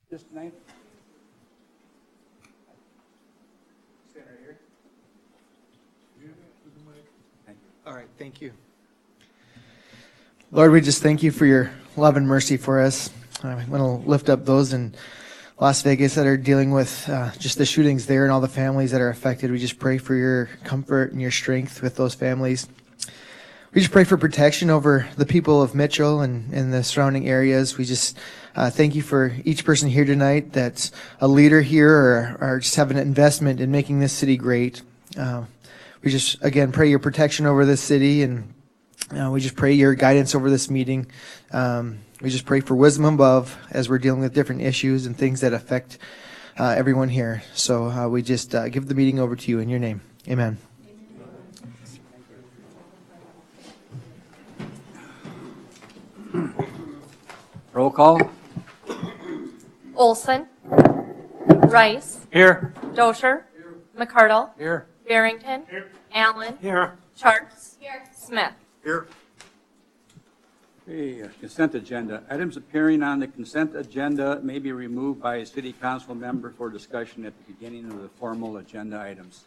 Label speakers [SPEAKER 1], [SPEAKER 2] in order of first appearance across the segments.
[SPEAKER 1] this tonight? Stand right here. Thank you.
[SPEAKER 2] All right, thank you. Lord, we just thank you for your love and mercy for us. I want to lift up those in Las Vegas that are dealing with just the shootings there and all the families that are affected. We just pray for your comfort and your strength with those families. We just pray for protection over the people of Mitchell and the surrounding areas. We just thank you for each person here tonight that's a leader here or just have an investment in making this city great. We just, again, pray your protection over this city, and we just pray your guidance over this meeting. We just pray for wisdom above as we're dealing with different issues and things that affect everyone here. So we just give the meeting over to you in your name. Amen.
[SPEAKER 1] Roll call.
[SPEAKER 3] Olson. Rice.
[SPEAKER 1] Here.
[SPEAKER 3] Dosher. McCardle.
[SPEAKER 1] Here.
[SPEAKER 3] Barrington. Allen.
[SPEAKER 1] Here.
[SPEAKER 3] Charts. Smith.
[SPEAKER 1] Here. Okay, consent agenda. Items appearing on the consent agenda may be removed by a city council member for discussion at the beginning of the formal agenda items.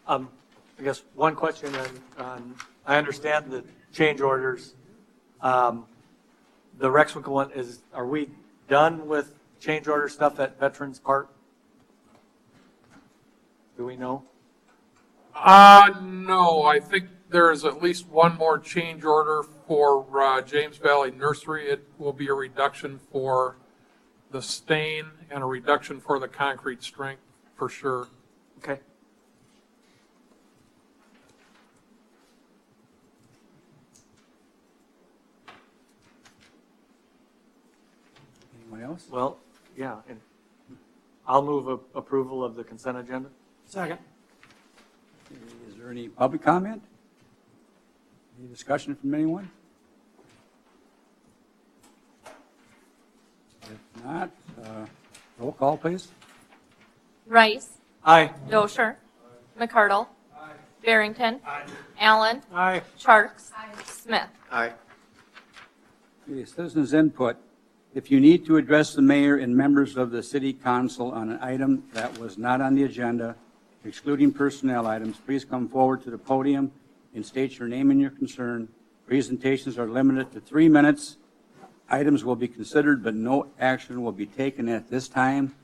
[SPEAKER 4] I guess one question on I understand the change orders. The Rexwick one is, are we done with change order stuff at Veterans Park? Do we know?
[SPEAKER 5] No, I think there's at least one more change order for James Valley Nursery. It will be a reduction for the stain and a reduction for the concrete strength for sure.
[SPEAKER 4] Okay.
[SPEAKER 1] Anyone else?
[SPEAKER 4] Well, yeah, and I'll move approval of the consent agenda.
[SPEAKER 5] Second.
[SPEAKER 1] Is there any public comment? Any discussion from anyone? If not, roll call, please.
[SPEAKER 3] Rice.
[SPEAKER 4] Aye.
[SPEAKER 3] Dosher. McCardle. Barrington. Allen.
[SPEAKER 4] Aye.
[SPEAKER 3] Charts. Smith.
[SPEAKER 4] Aye.
[SPEAKER 1] Okay, citizens' input. If you need to address the mayor and members of the city council on an item that was not on the agenda, excluding personnel items, please come forward to the podium and state your name and your concern. Presentations are limited to 3 minutes. Items will be considered, but no action will be taken at this time.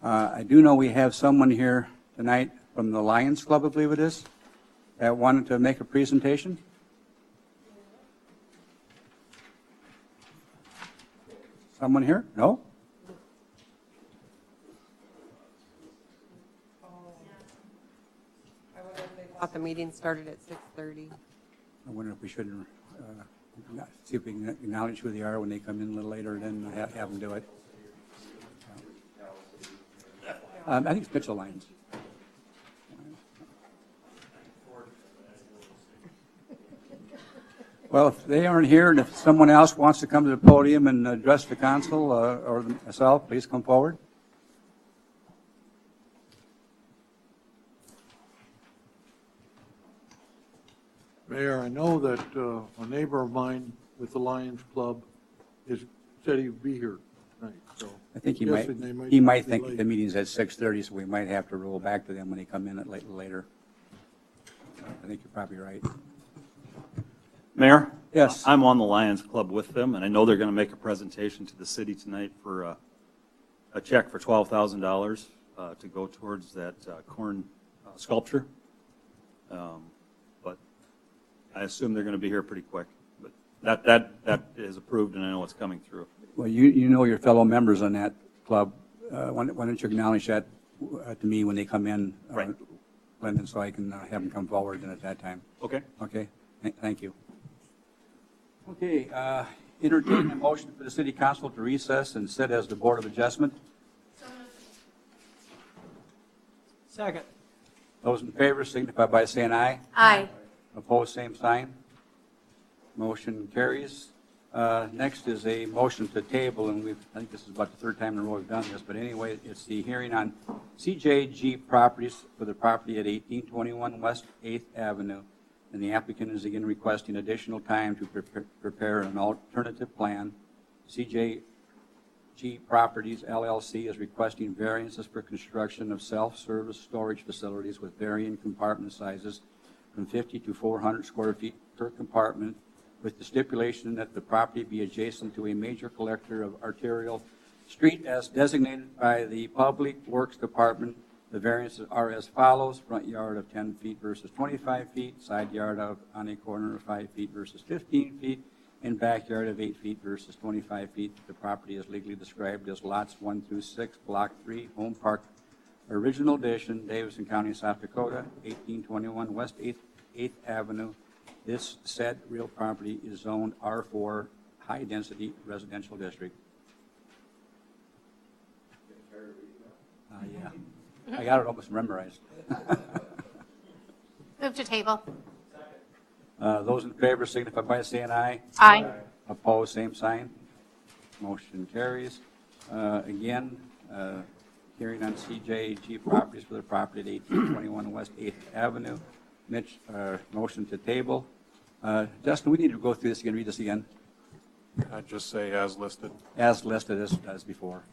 [SPEAKER 1] I do know we have someone here tonight from the Lions Club, I believe it is, that wanted to make a presentation. Someone here? No?
[SPEAKER 6] I wonder if they thought the meeting started at 6:30.
[SPEAKER 1] I wonder if we should see if we can acknowledge who they are when they come in a little later, then have them do it. I think it's Mitchell Lions. Well, if they aren't here, and if someone else wants to come to the podium and address the council or myself, please come forward.
[SPEAKER 7] Mayor, I know that a neighbor of mine with the Lions Club said he would be here tonight, so.
[SPEAKER 1] I think he
[SPEAKER 7] guessing
[SPEAKER 1] might.
[SPEAKER 7] they
[SPEAKER 1] He might
[SPEAKER 7] be
[SPEAKER 1] think
[SPEAKER 7] late.
[SPEAKER 1] the meeting's at 6:30, so we might have to roll back to them when they come in later. I think you're probably right.
[SPEAKER 8] Mayor?
[SPEAKER 1] Yes.
[SPEAKER 8] I'm on the Lions Club with them, and I know they're going to make a presentation to the city tonight for a check for $12,000 to go towards that corn sculpture. But I assume they're going to be here pretty quick. But that is approved, and I know it's coming through.
[SPEAKER 1] Well, you know your fellow members on that club. Why don't you acknowledge that to me when they come in,
[SPEAKER 8] Right.
[SPEAKER 1] Lyndon, so I can have them come forward at that time.
[SPEAKER 8] Okay.
[SPEAKER 1] Okay, thank you. Okay, entertain a motion for the city council to recess and sit as the Board of Adjustment.
[SPEAKER 4] Second.
[SPEAKER 1] Those in favor signify by saying aye.
[SPEAKER 3] Aye.
[SPEAKER 1] Opposed, same sign. Motion carries. Next is a motion to table, and I think this is about the third time in a row we've done this, but anyway, it's the hearing on CJG Properties for the property at 1821 West 8th Avenue. And the applicant is again requesting additional time to prepare an alternative plan. CJG Properties LLC is requesting variances for construction of self-service storage facilities with varying compartment sizes from 50 to 400 square feet per compartment, with the stipulation that the property be adjacent to a major collector of arterial street as designated by the Public Works Department. The variances are as follows: front yard of 10 feet versus 25 feet, side yard of on a corner of 5 feet versus 15 feet, and backyard of 8 feet versus 25 feet. The property is legally described as lots 1 through 6, block 3, Home Park, original edition, Davidson County, South Dakota, 1821 West 8th Avenue. This said real property is zoned R4, high-density residential district. Yeah, I got it almost memorized.
[SPEAKER 9] Move to table.
[SPEAKER 1] Those in favor signify by saying aye.
[SPEAKER 9] Aye.
[SPEAKER 1] Opposed, same sign. Motion carries. Again, hearing on CJG Properties for the property at 1821 West 8th Avenue. Mitch, motion to table. Justin, we need to go through this again, read this again.
[SPEAKER 5] I'd just say as listed.
[SPEAKER 1] As listed as before.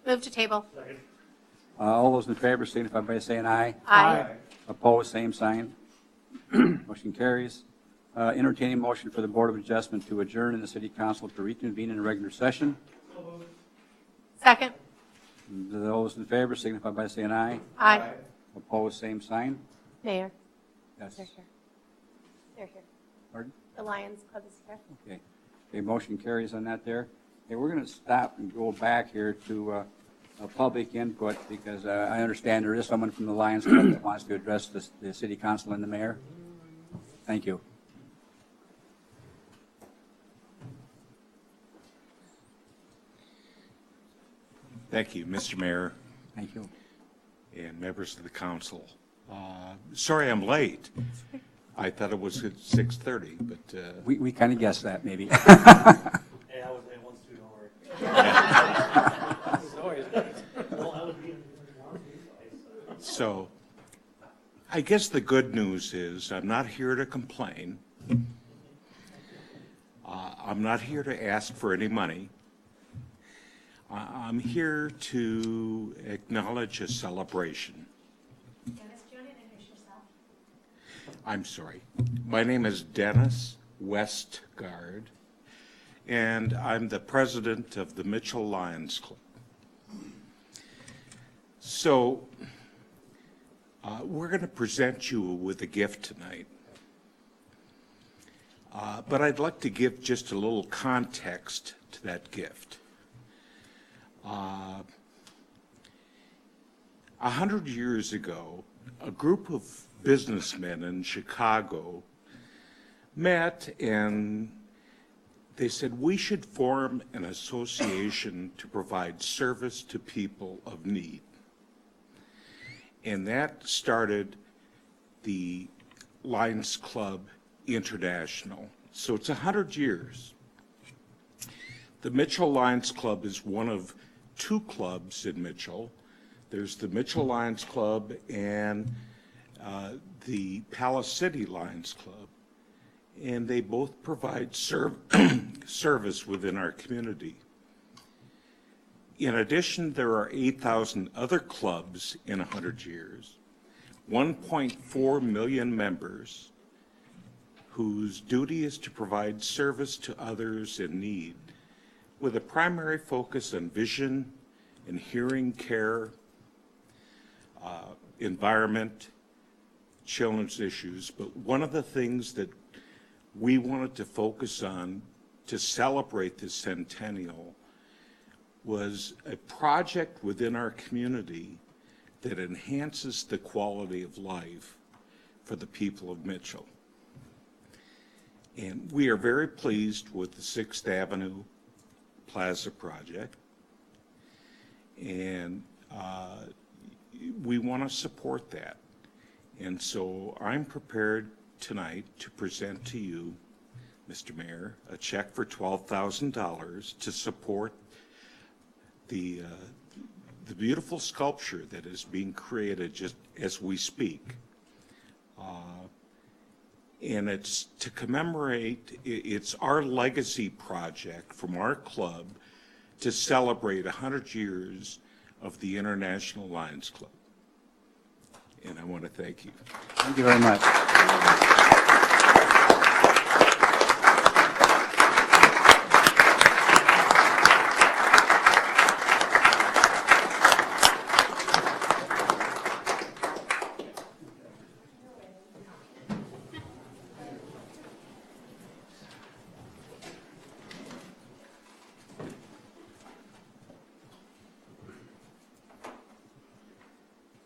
[SPEAKER 9] Move to table.
[SPEAKER 1] All those in favor signify by saying aye.
[SPEAKER 9] Aye.
[SPEAKER 1] Opposed, same sign. Motion carries. Entertaining motion for the Board of Adjustment to adjourn in the City Council to reconvene in a regular session.
[SPEAKER 9] Second.
[SPEAKER 1] Those in favor signify by saying aye.
[SPEAKER 9] Aye.
[SPEAKER 1] Opposed, same sign.
[SPEAKER 9] Mayor,
[SPEAKER 1] Yes.
[SPEAKER 9] they're here. They're here.
[SPEAKER 1] Pardon?
[SPEAKER 9] The Lions Club is here.
[SPEAKER 1] Okay. Okay, motion carries on that there. Okay, we're going to stop and go back here to public input because I understand there is someone from the Lions Club that wants to address the City Council and the Mayor. Thank you.
[SPEAKER 10] Thank you, Mr. Mayor
[SPEAKER 1] Thank you.
[SPEAKER 10] and members of the council. Sorry I'm late. I thought it was at 6:30, but
[SPEAKER 1] We kind of guessed that, maybe.
[SPEAKER 4] Hey, I was there once too, don't worry.
[SPEAKER 10] so I guess the good news is I'm not here to complain. I'm not here to ask for any money. I'm here to acknowledge a celebration.
[SPEAKER 9] Dennis, do you want to introduce yourself?
[SPEAKER 10] I'm sorry. My name is Dennis Westgard, and I'm the president of the Mitchell Lions Club. So we're going to present you with a gift tonight. But I'd like to give just a little context to that gift. 100 years ago, a group of businessmen in Chicago met and they said we should form an association to provide service to people of need. And that started the Lions Club International. So it's 100 years. The Mitchell Lions Club is one of two clubs in Mitchell. There's the Mitchell Lions Club and the Palace City Lions Club, and they both provide service within our community. In addition, there are 8,000 other clubs in 100 years, 1.4 million members whose duty is to provide service to others in need, with a primary focus on vision and hearing care, environment, children's issues. But one of the things that we wanted to focus on to celebrate this centennial was a project within our community that enhances the quality of life for the people of Mitchell. And we are very pleased with the 6th Avenue Plaza project, and we want to support that. And so I'm prepared tonight to present to you, Mr. Mayor, a check for $12,000 to support the beautiful sculpture that is being created just as we speak. And it's to commemorate, it's our legacy project from our club to celebrate 100 years of the International Lions Club. And I want to thank you.
[SPEAKER 1] Thank you very much.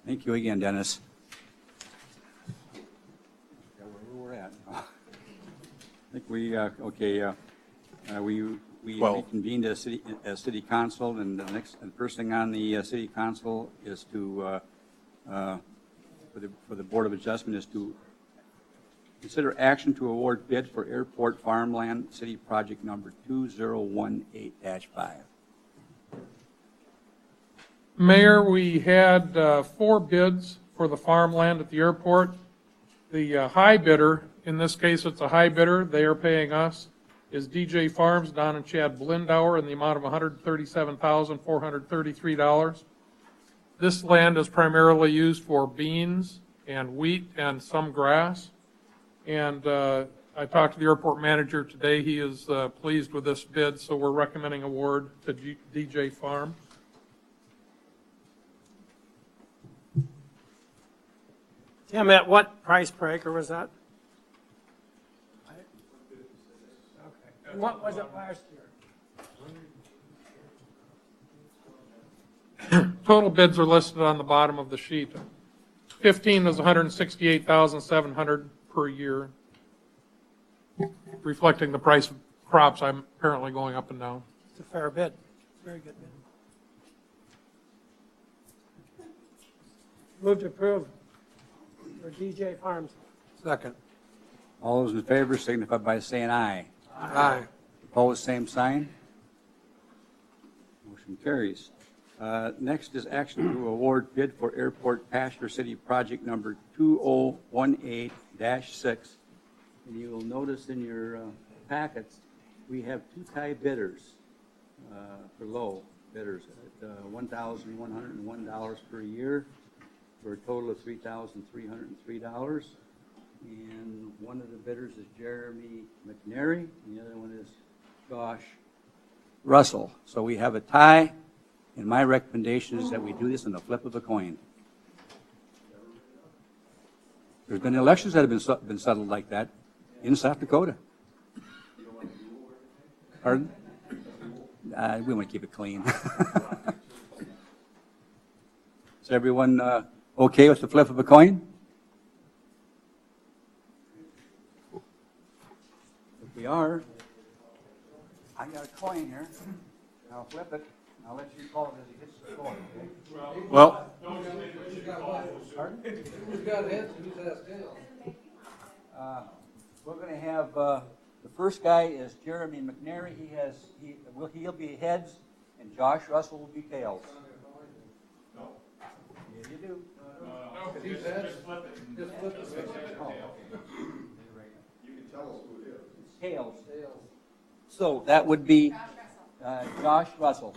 [SPEAKER 1] Thank you again, Dennis. Yeah, where we're at. I think we, okay, we
[SPEAKER 10] Well-
[SPEAKER 1] reconvened as city council, and the first thing on the city council is to, for the Board of Adjustment, is to consider action to award bid for airport farmland, city project number 2018-5.
[SPEAKER 5] Mayor, we had 4 bids for the farmland at the airport. The high bidder, in this case it's a high bidder, they are paying us, is DJ Farms, Don and Chad Blindauer, in the amount of $137,433. This land is primarily used for beans and wheat and some grass. And I talked to the airport manager today. He is pleased with this bid, so we're recommending award to DJ Farm.
[SPEAKER 11] Tim, at what price per acre was that? Okay. What was it last year?
[SPEAKER 5] Total bids are listed on the bottom of the sheet. 15 is 168,700 per year, reflecting the price of crops. I'm apparently going up and down.
[SPEAKER 11] It's a fair bid. Very good bid. Move to approve for DJ Farms.
[SPEAKER 4] Second.
[SPEAKER 1] All those in favor signify by saying aye.
[SPEAKER 4] Aye.
[SPEAKER 1] Opposed, same sign. Motion carries. Next is action to award bid for airport pasture city project number 2018-6. And you will notice in your packets, we have 2 tie bidders for low bidders at $1,101 per year for a total of $3,303. And one of the bidders is Jeremy McNary, and the other one is Josh Russell. So we have a tie, and my recommendation is that we do this in the flip of a coin. There's been elections that have been settled like that in South Dakota. Pardon? We want to keep it clean. Is everyone okay with the flip of a coin? If we are, I got a coin here. I'll flip it. I'll let you call it as it hits the floor, okay?
[SPEAKER 10] Well,
[SPEAKER 1] Pardon? Who's got heads and who's got tails? We're going to have, the first guy is Jeremy McNary. He'll be heads, and Josh Russell will be tails. No. Yeah, you do.
[SPEAKER 5] He's heads.
[SPEAKER 1] Just flip it. Oh, okay. You can tell us who it is. Tails. So that would be Josh Russell.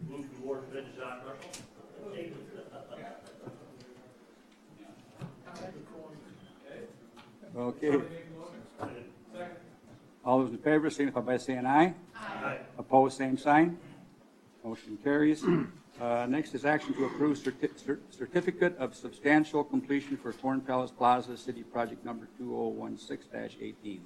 [SPEAKER 8] Move toward bid John Russell.
[SPEAKER 1] Okay. All those in favor signify by saying aye.
[SPEAKER 8] Aye.
[SPEAKER 1] Opposed, same sign. Motion carries. Next is action to approve certificate of substantial completion for Corn Palace Plaza, city project number 2016-18.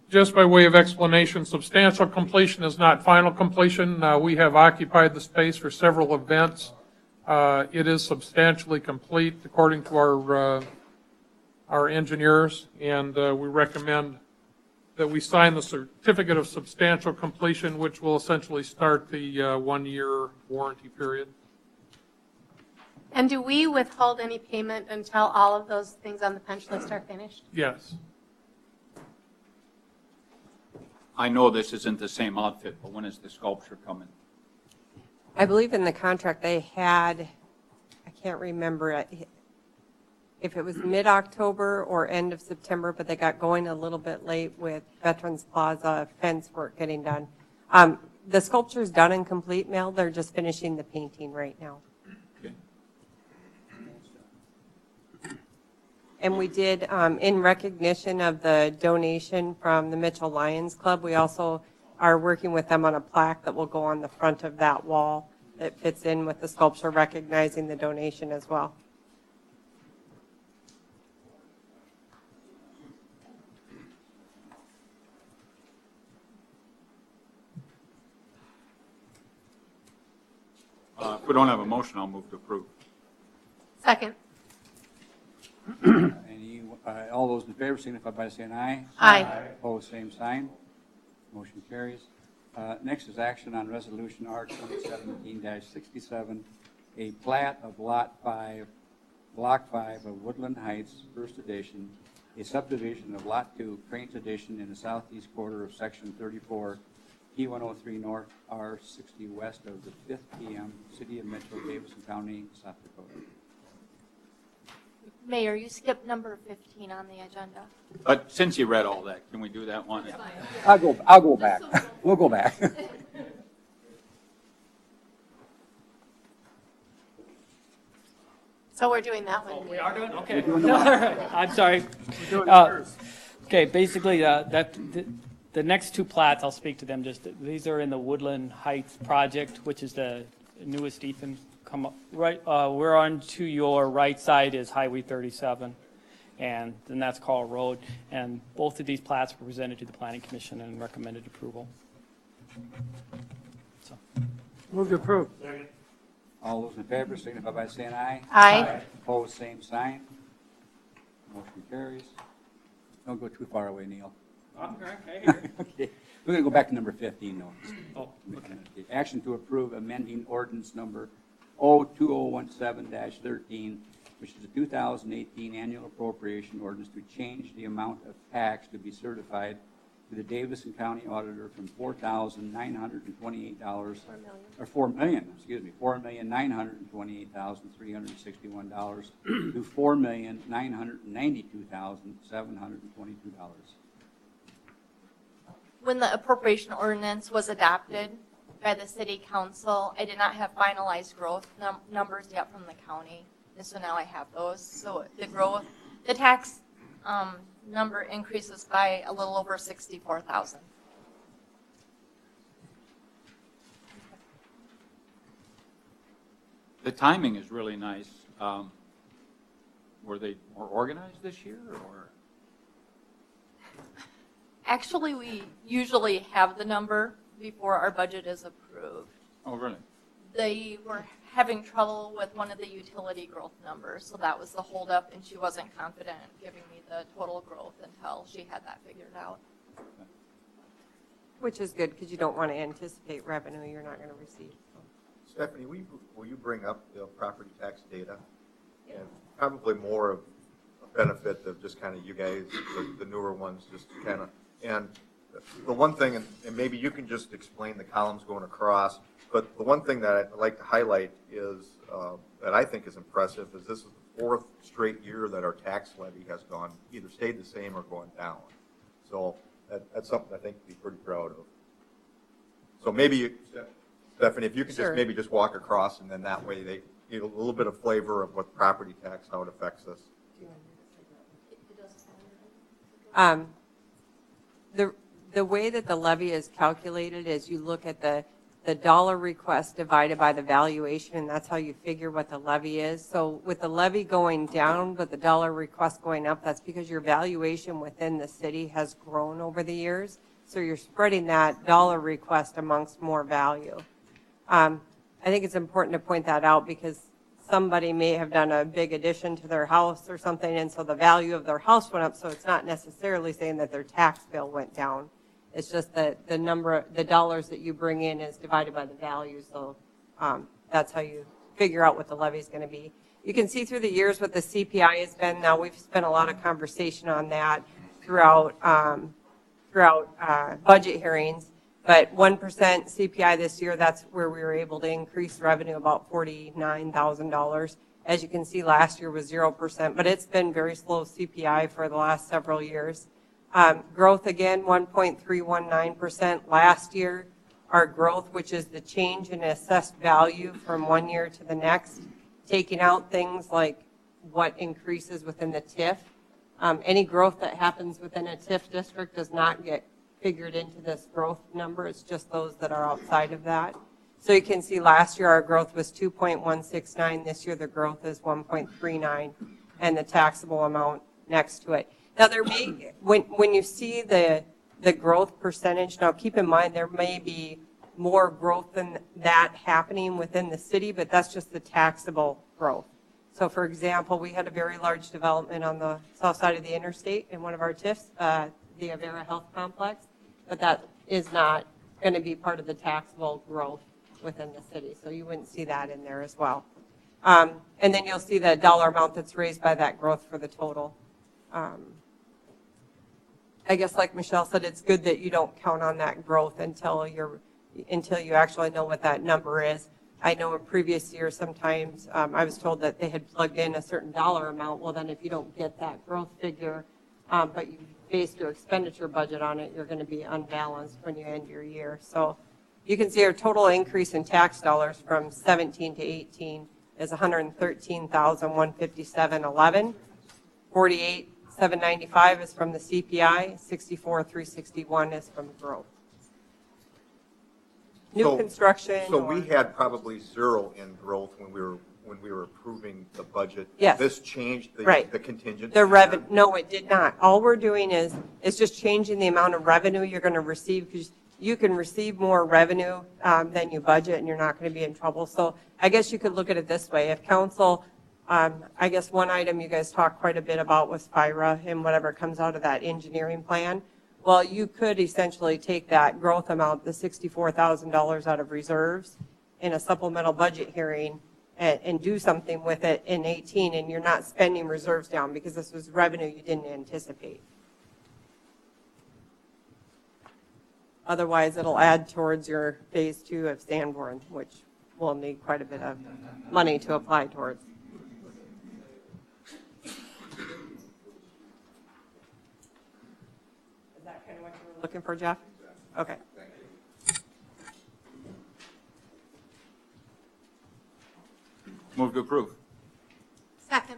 [SPEAKER 5] Just by way of explanation, substantial completion is not final completion. We have occupied the space for several events. It is substantially complete according to our engineers, and we recommend that we sign the certificate of substantial completion, which will essentially start the 1-year warranty period.
[SPEAKER 9] And do we withhold any payment until all of those things on the punch list are finished?
[SPEAKER 5] Yes.
[SPEAKER 12] I know this isn't the same outfit, but when is the sculpture coming?
[SPEAKER 6] I believe in the contract they had, I can't remember if it was mid-October or end of September, but they got going a little bit late with Veterans Plaza fence work getting done. The sculpture's done and complete, Mel. They're just finishing the painting right now.
[SPEAKER 12] Okay.
[SPEAKER 6] And we did, in recognition of the donation from the Mitchell Lions Club, we also are working with them on a plaque that will go on the front of that wall that fits in with the sculpture, recognizing the donation as well.
[SPEAKER 12] If we don't have a motion, I'll move to approve.
[SPEAKER 9] Second.
[SPEAKER 1] All those in favor signify by saying aye.
[SPEAKER 9] Aye.
[SPEAKER 1] Opposed, same sign. Motion carries. Next is action on Resolution R 2017-67, a plat of Lot 5, Block 5 of Woodland Heights, First Edition, a subdivision of Lot 2, Cranes Edition in the southeast quarter of Section 34, T103 North, R60 west of the 5th PM, City of Mitchell, Davidson County, South Dakota.
[SPEAKER 3] Mayor, you skipped number 15 on the agenda.
[SPEAKER 12] But since you read all that, can we do that one?
[SPEAKER 1] I'll go back. We'll go back.
[SPEAKER 9] So we're doing that one.
[SPEAKER 11] We are doing, okay.
[SPEAKER 1] We're doing the
[SPEAKER 11] All right. I'm sorry. Okay, basically, the next two plats, I'll speak to them just, these are in the Woodland Heights project, which is the newest Ethan come up, right, we're on to your right side is Highway 37, and then that's Carl Road, and both of these plats were presented to the Planning Commission and recommended approval. So. Move to approve.
[SPEAKER 1] All those in favor signify by saying aye.
[SPEAKER 9] Aye.
[SPEAKER 1] Opposed, same sign. Motion carries. Don't go too far away, Neil.
[SPEAKER 11] Okay.
[SPEAKER 1] Okay, we're going to go back to number 15, though.
[SPEAKER 11] Oh, okay.
[SPEAKER 1] Action to approve amending ordinance number 02017-13, which is a 2018 annual appropriation ordinance to change the amount of tax to be certified to the Davidson County Auditor from $4,928, or $4,928,361 to $4,992,722.
[SPEAKER 3] When the appropriation ordinance was adopted by the city council, I did not have finalized growth numbers yet from the county, and so now I have those. So the tax number increases by a little over 64,000.
[SPEAKER 12] The timing is really nice. Were they more organized this year, or?
[SPEAKER 3] Actually, we usually have the number before our budget is approved.
[SPEAKER 12] Oh, really?
[SPEAKER 3] They were having trouble with one of the utility growth numbers, so that was the holdup, and she wasn't confident in giving me the total growth until she had that figured out.
[SPEAKER 6] Which is good, because you don't want to anticipate revenue you're not going to receive.
[SPEAKER 13] Stephanie, will you bring up the property tax data? And probably more of a benefit of just kind of you guys, the newer ones, just kind of, and the one thing, and maybe you can just explain the columns going across, but the one thing that I'd like to highlight is, that I think is impressive, is this is the fourth straight year that our tax levy has gone, either stayed the same or going down. So that's something I think to be pretty proud of. So maybe, Stephanie, if you could
[SPEAKER 6] Sure.
[SPEAKER 13] just maybe just walk across, and then that way they get a little bit of flavor of what property tax, how it affects us.
[SPEAKER 6] The way that the levy is calculated is you look at the dollar request divided by the valuation, and that's how you figure what the levy is. So with the levy going down, but the dollar request going up, that's because your valuation within the city has grown over the years. So you're spreading that dollar request amongst more value. I think it's important to point that out because somebody may have done a big addition to their house or something, and so the value of their house went up, so it's not necessarily saying that their tax bill went down. It's just that the dollars that you bring in is divided by the value, so that's how you figure out what the levy is going to be. You can see through the years what the CPI has been. Now, we've spent a lot of conversation on that throughout budget hearings. But 1% CPI this year, that's where we were able to increase revenue about $49,000. As you can see, last year was 0%, but it's been very slow CPI for the last several years. Growth again, 1.319% last year. Our growth, which is the change in assessed value from one year to the next, taking out things like what increases within the TIF. Any growth that happens within a TIF district does not get figured into this growth number. It's just those that are outside of that. So you can see last year our growth was 2.169. This year the growth is 1.39, and the taxable amount next to it. Now there may, when you see the growth percentage, now keep in mind there may be more growth than that happening within the city, but that's just the taxable growth. So for example, we had a very large development on the south side of the interstate in one of our TIFs, the Avera Health Complex, but that is not going to be part of the taxable growth within the city. So you wouldn't see that in there as well. And then you'll see the dollar amount that's raised by that growth for the total. I guess like Michelle said, it's good that you don't count on that growth until you actually know what that number is. I know in previous years sometimes I was told that they had plugged in a certain dollar amount. Well, then if you don't get that growth figure, but you base your expenditure budget on it, you're going to be unbalanced when you end your year. So you can see our total increase in tax dollars from 17 to 18 is $113,157.11. 48,795 is from the CPI. 64,361 is from growth. New construction.
[SPEAKER 13] So we had probably zero in growth when we were approving the budget.
[SPEAKER 6] Yes.
[SPEAKER 13] This changed the contingent.
[SPEAKER 6] The revenue, no, it did not. All we're doing is just changing the amount of revenue you're going to receive, because you can receive more revenue than you budget, and you're not going to be in trouble. So I guess you could look at it this way. If council, I guess one item you guys talked quite a bit about was FIRA and whatever comes out of that engineering plan. Well, you could essentially take that growth amount, the $64,000 out of reserves in a supplemental budget hearing and do something with it in 18, and you're not spending reserves down because this was revenue you didn't anticipate. Otherwise, it'll add towards your phase 2 of Sanborn, which will need quite a bit of money to apply towards. Is that kind of what you were looking for, Jeff? Okay.
[SPEAKER 12] Move to approve.
[SPEAKER 9] Second.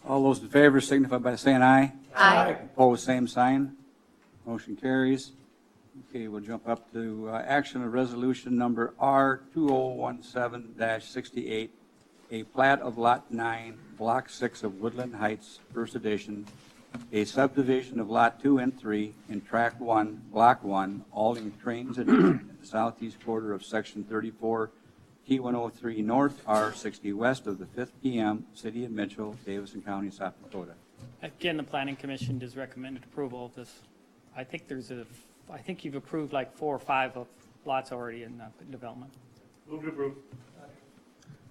[SPEAKER 1] All those in favor signify by saying aye.
[SPEAKER 9] Aye.
[SPEAKER 1] Opposed, same sign. Motion carries. Okay, we'll jump up to action of resolution number R2017-68, a plat of Lot 9, Block 6 of Woodland Heights, First Edition, a subdivision of Lot 2 and 3 in Tract 1, Block 1, Alding Trains Edition, in the southeast quarter of Section 34, T103 North, R60 west of the 5th PM, City of Mitchell, Davidson County, South Dakota.
[SPEAKER 11] Again, the Planning Commission does recommended approval of this. I think you've approved like 4 or 5 of lots already in development.
[SPEAKER 5] Move to approve.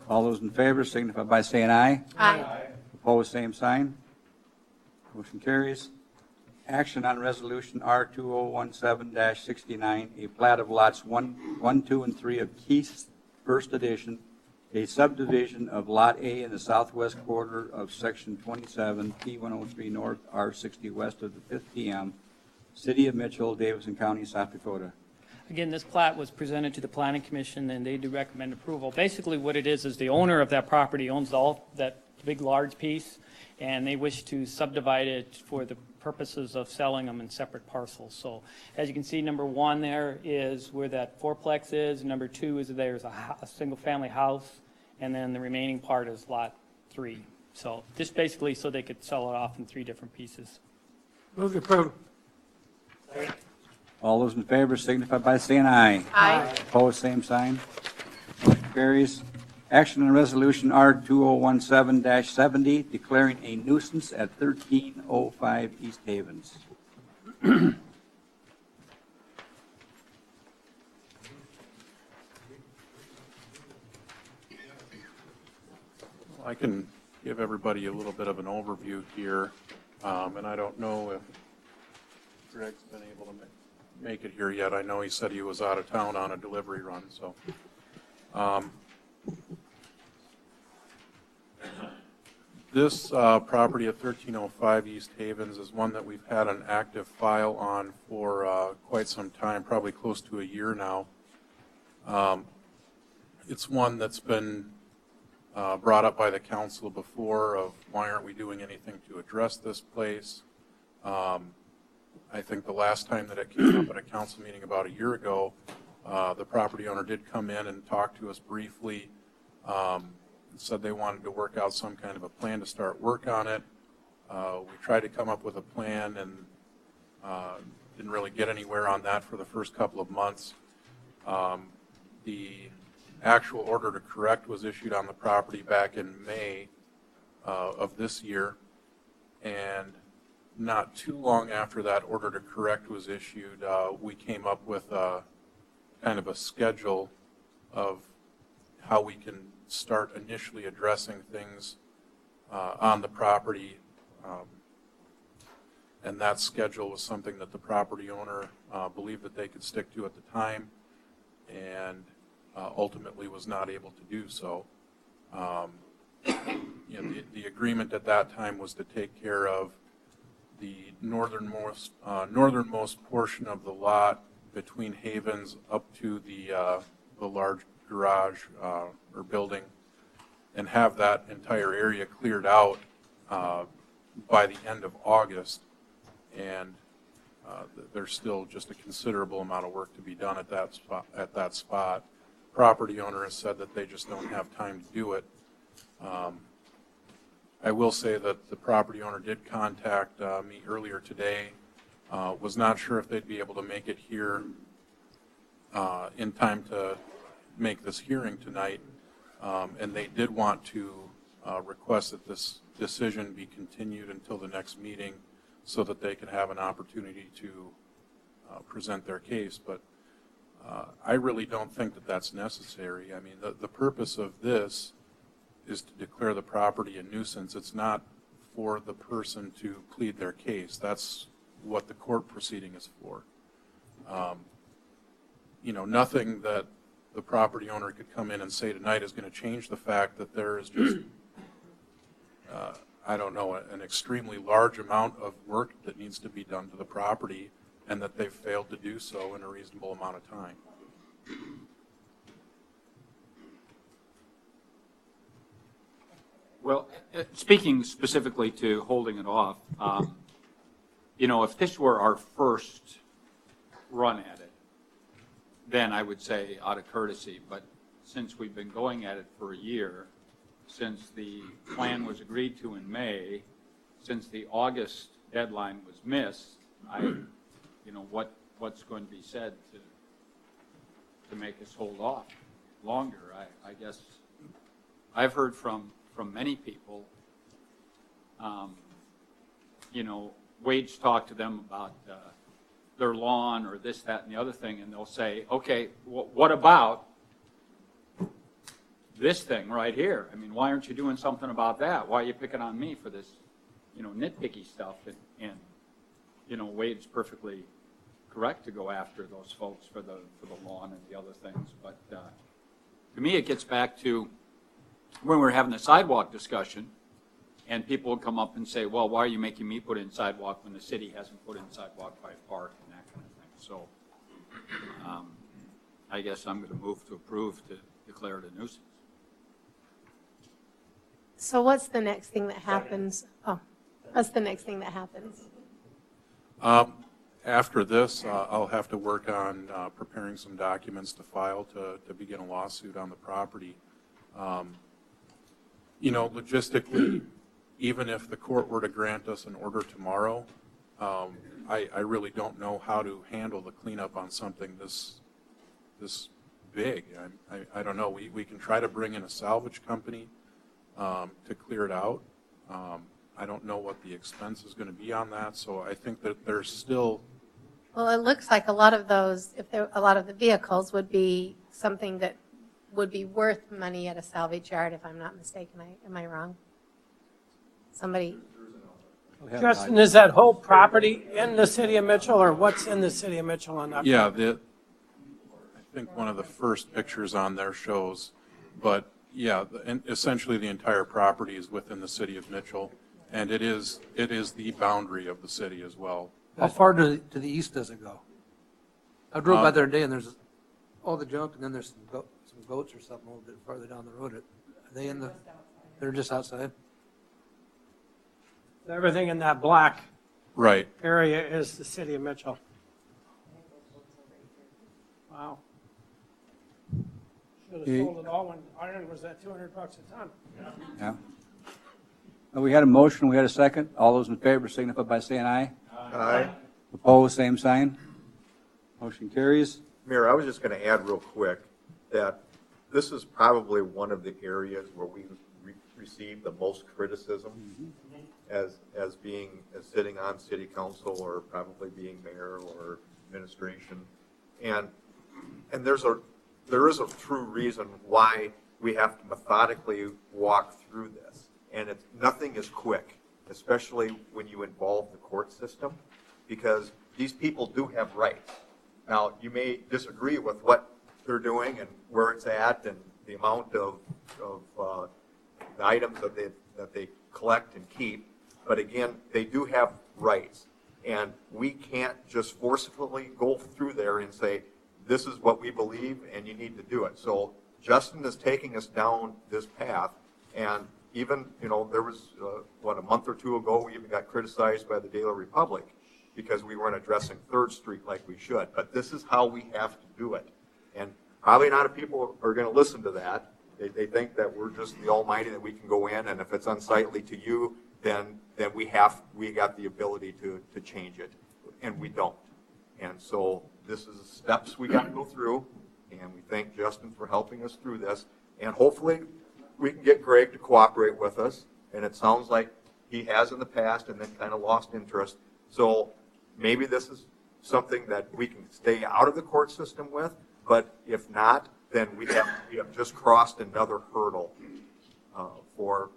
[SPEAKER 1] All those in favor signify by saying aye.
[SPEAKER 9] Aye.
[SPEAKER 1] Opposed, same sign. Motion carries. Action on resolution R2017-69, a plat of lots 1, 2, and 3 of Keith's First Edition, a subdivision of Lot A in the southwest quarter of Section 27, P103 North, R60 west of the 5th PM, City of Mitchell, Davidson County, South Dakota.
[SPEAKER 11] Again, this plat was presented to the Planning Commission, and they do recommend approval. Basically, what it is the owner of that property owns all that big, large piece, and they wish to subdivide it for the purposes of selling them in separate parcels. So as you can see, number 1 there is where that fourplex is. Number 2 is there's a single-family house, and then the remaining part is Lot 3. So just basically so they could sell it off in 3 different pieces.
[SPEAKER 5] Move to approve.
[SPEAKER 1] All those in favor signify by saying aye.
[SPEAKER 9] Aye.
[SPEAKER 1] Opposed, same sign. Motion carries. Action on resolution R2017-70, declaring a nuisance at 1305 East Havens.
[SPEAKER 5] everybody a little bit of an overview here. And I don't know if Greg's been able to make it here yet. I know he said he was out of town on a delivery run, so. This property at 1305 East Havens is one that we've had an active file on for quite some time, probably close to a year now. It's one that's been brought up by the council before of why aren't we doing anything to address this place. I think the last time that it came up at a council meeting about a year ago, the property owner did come in and talk to us briefly, said they wanted to work out some kind of a plan to start work on it. We tried to come up with a plan and didn't really get anywhere on that for the first couple of months. The actual order to correct was issued on the property back in May of this year, and not too long after that order to correct was issued, we came up with a kind of a schedule of how we can start initially addressing things on the property. And that schedule was something that the property owner believed that they could stick to at the time, and ultimately was not able to do so. The agreement at that time was to take care of the northernmost portion of the lot between Havens up to the large garage or building, and have that entire area cleared out by the end of August. And there's still just a considerable amount of work to be done at that spot. Property owner has said that they just don't have time to do it. I will say that the property owner did contact me earlier today. Was not sure if they'd be able to make it here in time to make this hearing tonight, and they did want to request that this decision be continued until the next meeting so that they could have an opportunity to present their case. But I really don't think that that's necessary. I mean, the purpose of this is to declare the property a nuisance. It's not for the person to plead their case. That's what the court proceeding is for. Nothing that the property owner could come in and say tonight is going to change the fact that there is just, an extremely large amount of work that needs to be done to the property, and that they've failed to do so in a reasonable amount of time.
[SPEAKER 12] Well, speaking specifically to holding it off, if this were our first run at it, then I would say out of courtesy. But since we've been going at it for a year, since the plan was agreed to in May, since the August deadline was missed, what's going to be said to make us hold off longer? I guess I've heard from many people, Wage talked to them about their lawn or this, that, and the other thing, and they'll say, okay, what about this thing right here? I mean, why aren't you doing something about that? Why are you picking on me for this, nitpicky stuff? And Wade's perfectly correct to go after those folks for the lawn and the other things. But to me, it gets back to when we were having the sidewalk discussion, and people would come up and say, well, why are you making me put in sidewalk when the city hasn't put in sidewalk by a park and that kind of thing? So I guess I'm going to move to approve to declare it a nuisance.
[SPEAKER 9] So what's the next thing that happens? What's the next thing that happens?
[SPEAKER 5] After this, I'll have to work on preparing some documents to file to begin a lawsuit on the property. Logistically, even if the court were to grant us an order tomorrow, I really don't know how to handle the cleanup on something this big. I don't know. We can try to bring in a salvage company to clear it out. I don't know what the expense is going to be on that, so I think that there's still...
[SPEAKER 9] Well, it looks like a lot of those, a lot of the vehicles would be something that would be worth money at a salvage yard, if I'm not mistaken. Am I wrong? somebody,
[SPEAKER 14] Justin, is that whole property in the city of Mitchell, or what's in the city of Mitchell on that?
[SPEAKER 5] Yeah, I think one of the first pictures on there shows, but yeah, and essentially the entire property is within the city of Mitchell, and it is the boundary of the city as well.
[SPEAKER 15] How far to the east does it go? I drove by there today, and there's all the junk, and then there's some goats or something a little bit farther down the road. Are they in the, they're just outside?
[SPEAKER 14] Everything in that black
[SPEAKER 5] Right.
[SPEAKER 14] area is the city of Mitchell. Wow. Should have sold it all when iron was at $200 a ton.
[SPEAKER 1] Yeah. We had a motion, we had a second. All those in favor signify by saying aye.
[SPEAKER 13] Aye.
[SPEAKER 1] Opposed, same sign. Motion carries.
[SPEAKER 13] Mayor, I was just going to add real quick that this is probably one of the areas where we receive the most criticism as sitting on city council or probably being mayor or administration. And there is a true reason why we have to methodically walk through this. And nothing is quick, especially when you involve the court system, because these people do have rights. Now, you may disagree with what they're doing and where it's at and the amount of the items that they collect and keep, but again, they do have rights. And we can't just forcefully go through there and say, this is what we believe and you need to do it. So Justin is taking us down this path, and even, there was, a month or two ago, we even got criticized by the Daily Republic because we weren't addressing 3rd Street like we should. But this is how we have to do it. And probably not a people are going to listen to that. They think that we're just the almighty, that we can go in, and if it's unsightly to you, then we got the ability to change it, and we don't. And so this is steps we got to go through, and we thank Justin for helping us through this. And hopefully we can get Greg to cooperate with us, and it sounds like he has in the past and then kind of lost interest. So maybe this is something that we can stay out of the court system with, but if not, then we have just crossed another hurdle for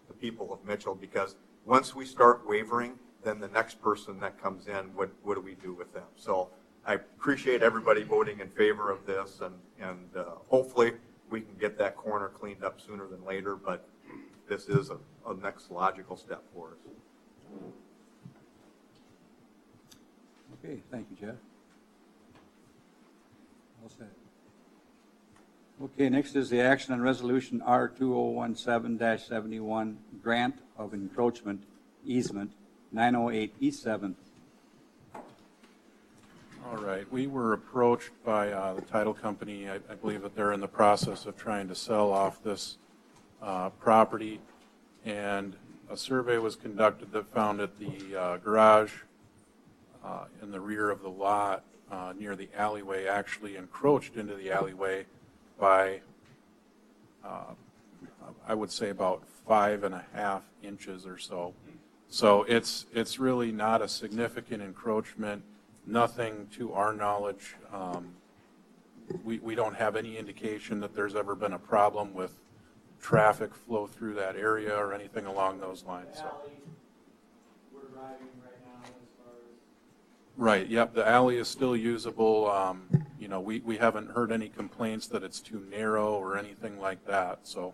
[SPEAKER 13] the people of Mitchell, because once we start wavering, then the next person that comes in, what do we do with them? So I appreciate everybody voting in favor of this, and hopefully we can get that corner cleaned up sooner than later, but this is a next logical step for us.
[SPEAKER 1] Okay, thank you, Jeff. All set. Okay, next is the action on resolution R2017-71, grant of encroachment easement 908 East 7th.
[SPEAKER 5] All right, we were approached by the title company. I believe that they're in the process of trying to sell off this property, and a survey was conducted that found that the garage in the rear of the lot near the alleyway actually encroached into the alleyway by, I would say, about 5.5 inches or so. So it's really not a significant encroachment. Nothing to our knowledge. We don't have any indication that there's ever been a problem with traffic flow through that area or anything along those lines. So.
[SPEAKER 4] We're driving right now as far as.
[SPEAKER 5] Right, yep, the alley is still usable. We haven't heard any complaints that it's too narrow or anything like that. So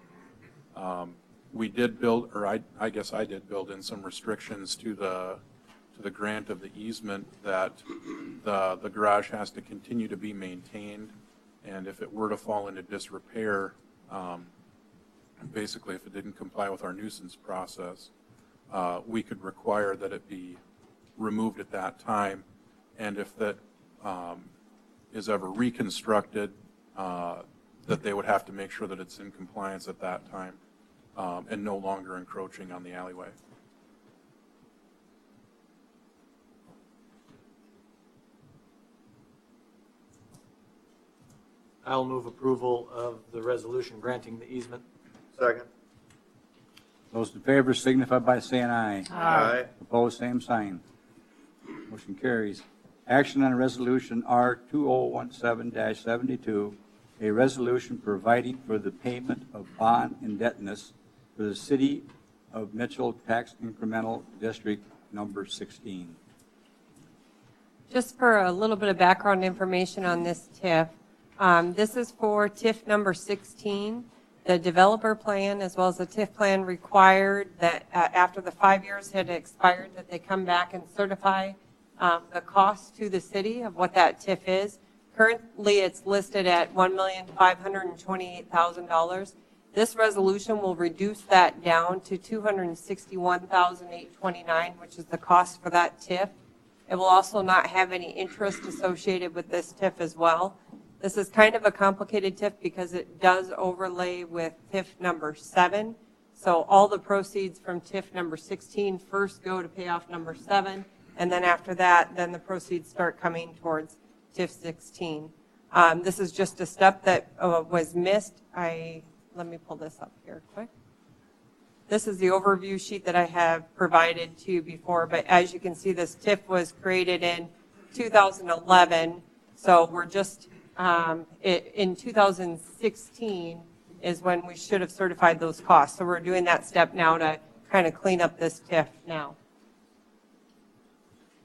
[SPEAKER 5] we did build, or I guess I did build in some restrictions to the grant of the easement, that the garage has to continue to be maintained, and if it were to fall into disrepair, basically if it didn't comply with our nuisance process, we could require that it be removed at that time, and if that is ever reconstructed, that they would have to make sure that it's in compliance at that time and no longer encroaching on the alleyway.
[SPEAKER 4] I'll move approval of the resolution granting the easement.
[SPEAKER 13] Second.
[SPEAKER 1] Those in favor signify by saying aye.
[SPEAKER 13] Aye.
[SPEAKER 1] Opposed, same sign. Motion carries. Action on resolution R2017-72, a resolution providing for the payment of bond indebtedness for the city of Mitchell Tax Incremental District Number 16.
[SPEAKER 6] Just for a little bit of background information on this TIF, this is for TIF number 16. The developer plan as well as the TIF plan required that after the 5 years had expired that they come back and certify the cost to the city of what that TIF is. Currently, it's listed at $1,528,000. This resolution will reduce that down to $261,829, which is the cost for that TIF. It will also not have any interest associated with this TIF as well. This is kind of a complicated TIF because it does overlay with TIF number 7. So all the proceeds from TIF number 16 first go to pay off number 7, and then after that, then the proceeds start coming towards TIF 16. This is just a step that was missed. Let me pull this up here quick. This is the overview sheet that I have provided to you before, but as you can see, this TIF was created in 2011, so we're just in 2016 is when we should have certified those costs. So we're doing that step now to kind of clean up this TIF now.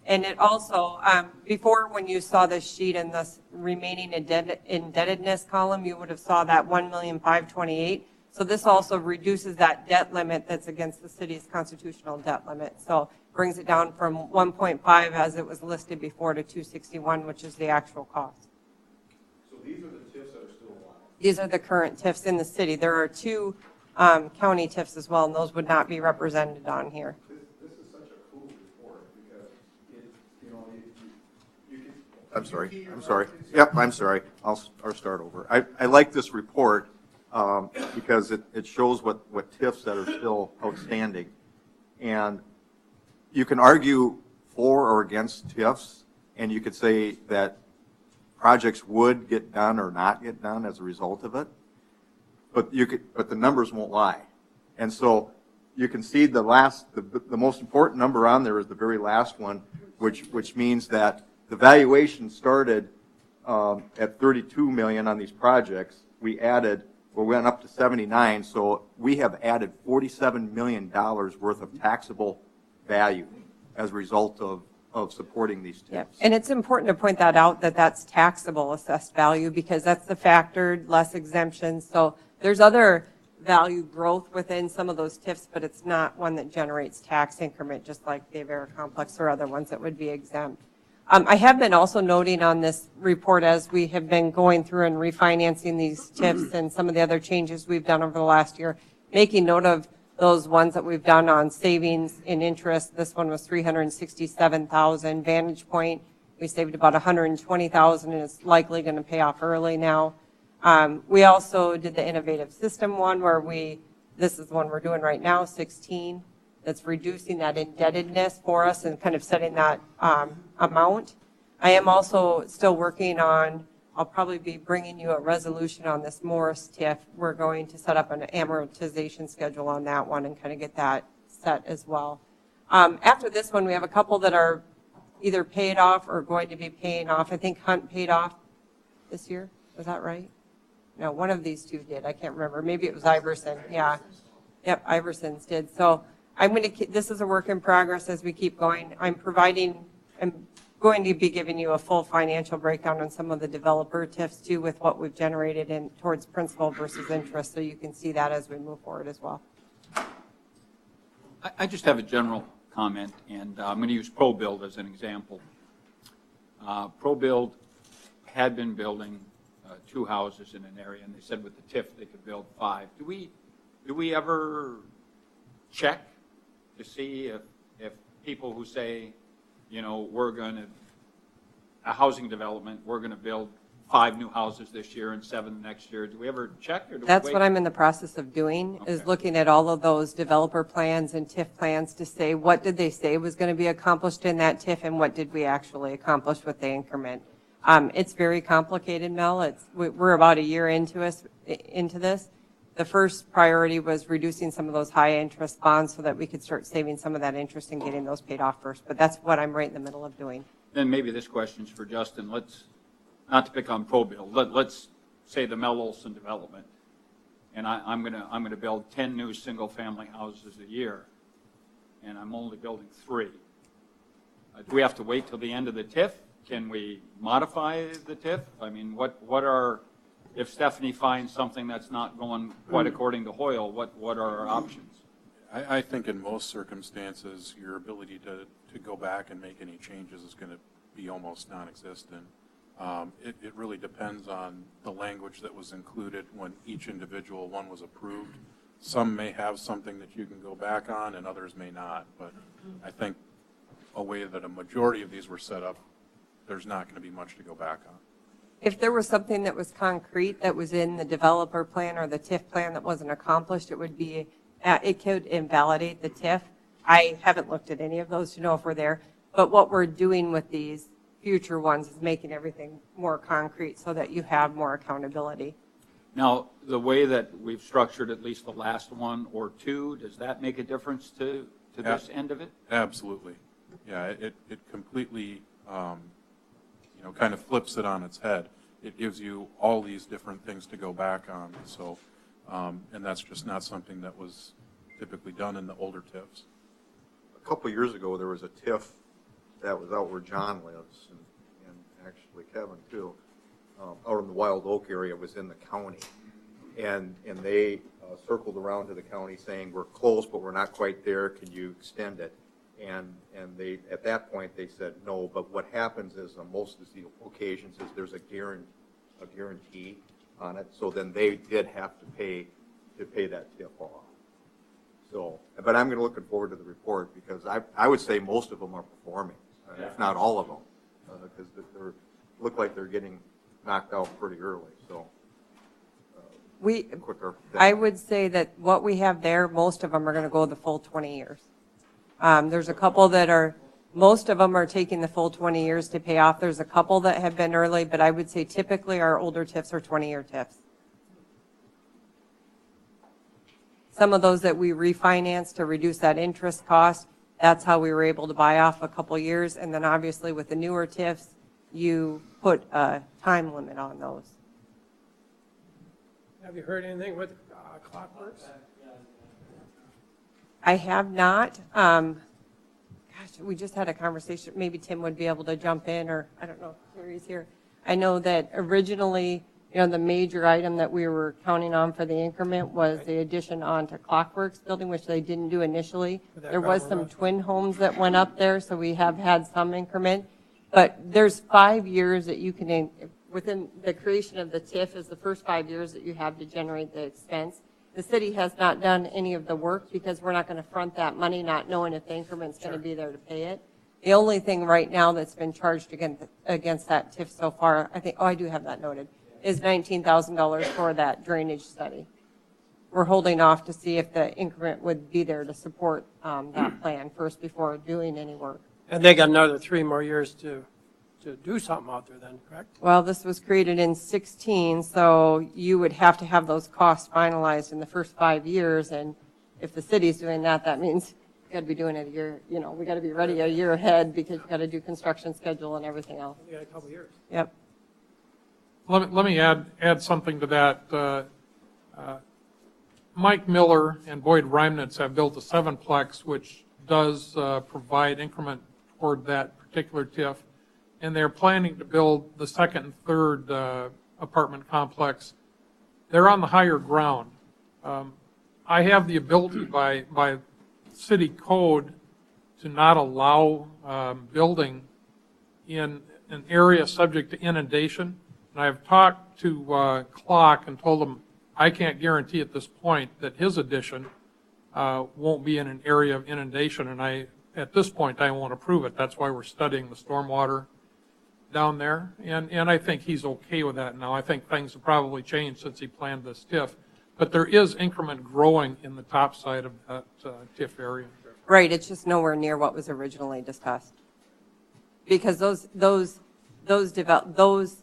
[SPEAKER 6] And it also, before when you saw this sheet and this remaining indebtedness column, you would have saw that $1,528,000. So this also reduces that debt limit that's against the city's constitutional debt limit. So brings it down from 1.5 as it was listed before to 261, which is the actual cost.
[SPEAKER 13] So these are the TIFs that are still alive?
[SPEAKER 6] These are the current TIFs in the city. There are 2 county TIFs as well, and those would not be represented on here.
[SPEAKER 13] This is such a cool report because I'm sorry. Yep, I'm sorry. I'll start over. I like this report because it shows what TIFs that are still outstanding. And you can argue for or against TIFs, and you could say that projects would get done or not get done as a result of it. But the numbers won't lie. And so you can see the most important number on there is the very last one, which means that the valuation started at 32 million on these projects. We went up to 79, so we have added $47 million worth of taxable value as a result of supporting these TIFs.
[SPEAKER 6] Yep. And it's important to point that out, that that's taxable assessed value, because that's the factored, less exemptions. So there's other value growth within some of those TIFs, but it's not one that generates tax increment, just like the Avera Complex or other ones that would be exempt. I have been also noting on this report as we have been going through and refinancing these TIFs and some of the other changes we've done over the last year, making note of those ones that we've done on savings in interest. This one was $367,000. Vantage Point, we saved about $120,000, and it's likely going to pay off early now. We also did the innovative system one where this is the one we're doing right now, 16. That's reducing that indebtedness for us and kind of setting that amount. I am also still working on, I'll probably be bringing you a resolution on this Morris TIF. We're going to set up an amortization schedule on that one and kind of get that set as well. After this one, we have a couple that are either paid off or going to be paying off. I think Hunt paid off this year. Was that right? No, one of these 2 did. I can't remember. Maybe it was Iverson. Yeah. Yep, Iverson's did. So this is a work in progress as we keep going. I'm going to be giving you a full financial breakdown on some of the developer TIFs too, with what we've generated towards principal versus interest, so you can see that as we move forward as well.
[SPEAKER 12] I just have a general comment, and I'm going to use ProBuild as an example. ProBuild had been building 2 houses in an area, and they said with the TIF they could build 5. Do we ever check to see if people who say, we're going to, a housing development, we're going to build 5 new houses this year and 7 next year, do we ever check, or do
[SPEAKER 6] That's
[SPEAKER 12] we wait?
[SPEAKER 6] what I'm in the process of doing, is looking at all of those developer plans and TIF plans to say, what did they say was going to be accomplished in that TIF, and what did we actually accomplish with the increment? It's very complicated, Mel. We're about a year into this. The first priority was reducing some of those high interest bonds so that we could start saving some of that interest and getting those paid off first. But that's what I'm right in the middle of doing.
[SPEAKER 12] Then maybe this question's for Justin. Let's, not to pick on ProBuild, let's say the Mel Olson development. and I'm gonna build 10 new single-family houses a year, and I'm only building 3. Do we have to wait till the end of the TIF? Can we modify the TIF? I mean, if Stephanie finds something that's not going quite according to Hoyle, what are our options?
[SPEAKER 16] I think in most circumstances, your ability to go back and make any changes is going to be almost non-existent. It really depends on the language that was included when each individual one was approved. Some may have something that you can go back on and others may not, but I think a way that a majority of these were set up, there's not going to be much to go back on.
[SPEAKER 6] If there was something that was concrete that was in the developer plan or the TIF plan that wasn't accomplished, it could invalidate the TIF. I haven't looked at any of those to know if we're there, but what we're doing with these future ones is making everything more concrete so that you have more accountability.
[SPEAKER 12] Now, the way that we've structured at least the last one or two, does that make a difference to this end of it?
[SPEAKER 16] Absolutely. Yeah, it completely, kind of flips it on its head. It gives you all these different things to go back on. So, and that's just not something that was typically done in the older TIFs.
[SPEAKER 13] A couple of years ago, there was a TIF that was out where John lives, and actually Kevin too, out in the Wild Oak area, was in the county. And they circled around to the county saying, we're close, but we're not quite there. Can you extend it? And they, at that point, they said no. But what happens is, on most of the occasions, is there's a guarantee on it. So then they did have to pay that TIF off. So, but I'm looking forward to the report, because I would say most of them are performing, if not all of them, because they look like they're getting knocked out pretty early. So quicker.
[SPEAKER 6] I would say that what we have there, most of them are going to go the full 20 years. There's a couple that most of them are taking the full 20 years to pay off. There's a couple that have been early, but I would say typically our older TIFs are 20-year TIFs. Some of those that we refinanced to reduce that interest cost, that's how we were able to buy off a couple years. And then obviously with the newer TIFs, you put a time limit on those.
[SPEAKER 14] Have you heard anything with Clockworks?
[SPEAKER 6] I have not. Gosh, we just had a conversation. Maybe Tim would be able to jump in, or I don't know if Terry's here. I know that originally, the major item that we were counting on for the increment was the addition onto Clockworks building, which they didn't do initially. There was some twin homes that went up there, so we have had some increment. But there's 5 years that you can, within the creation of the TIF is the first 5 years that you have to generate the expense. The city has not done any of the work because we're not going to front that money, not knowing if the increment's going to be there to pay it. The only thing right now that's been charged against that TIF so far, I think, I do have that noted, is $19,000 for that drainage study. We're holding off to see if the increment would be there to support that plan first before doing any work.
[SPEAKER 14] And they got another 3 more years to do something out there then, correct?
[SPEAKER 6] Well, this was created in 2016, so you would have to have those costs finalized in the first 5 years. And if the city's doing that, that means you got to be doing it a year, we got to be ready a year ahead because you got to do construction schedule and everything else.
[SPEAKER 14] We got a couple years.
[SPEAKER 6] Yep.
[SPEAKER 5] Let me add something to that. Mike Miller and Boyd Reimnitz have built a 7-plex, which does provide increment toward that particular TIF. And they're planning to build the second and third apartment complex. They're on the higher ground. I have the ability by city code to not allow building in an area subject to inundation. And I've talked to Clock and told him I can't guarantee at this point that his addition won't be in an area of inundation. And at this point, I won't approve it. That's why we're studying the stormwater down there, and I think he's okay with that now. I think things have probably changed since he planned this TIF, but there is increment growing in the top side of that TIF area.
[SPEAKER 6] Right, it's just nowhere near what was originally discussed. Because those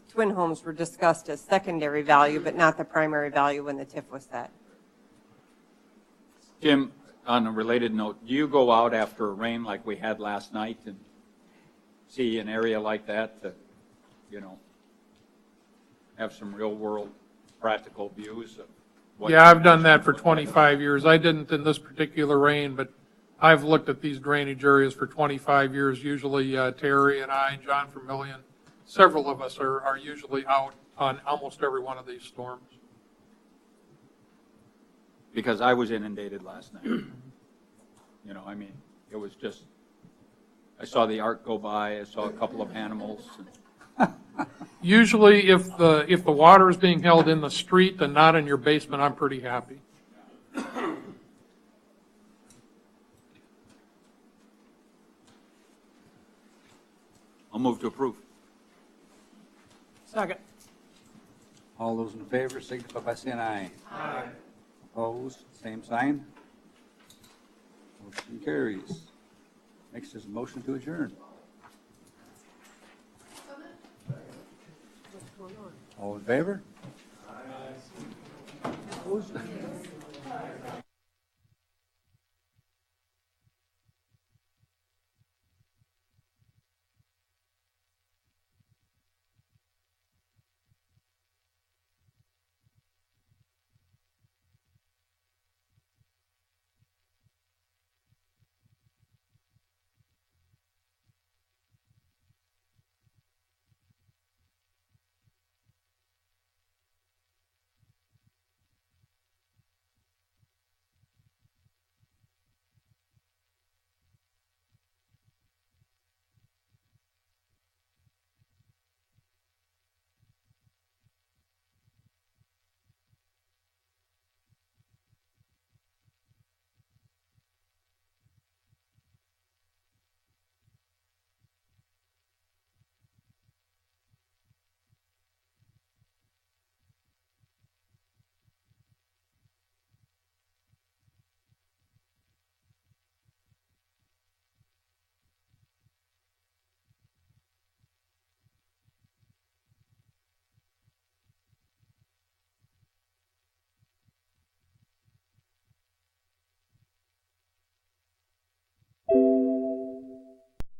[SPEAKER 6] twin homes were discussed as secondary value, but not the primary value when the TIF was set.
[SPEAKER 12] Jim, on a related note, do you go out after a rain like we had last night and see an area like that have some real world practical views of what-
[SPEAKER 5] Yeah, I've done that for 25 years. I didn't in this particular rain, but I've looked at these drainage areas for 25 years. Usually Terry and I, John Vermillion, several of us are usually out on almost every one of these storms.
[SPEAKER 12] Because I was inundated last night. You know, I mean, it was just, I saw the ark go by, I saw a couple of animals.
[SPEAKER 5] Usually if the water is being held in the street and not in your basement, I'm pretty happy.
[SPEAKER 12] I'll move to approve.
[SPEAKER 14] Second.
[SPEAKER 1] All those in favor signify by saying aye. Aye. Opposed, same sign. Motion carries. Next is a motion to adjourn. All in favor? Aye. Opposed?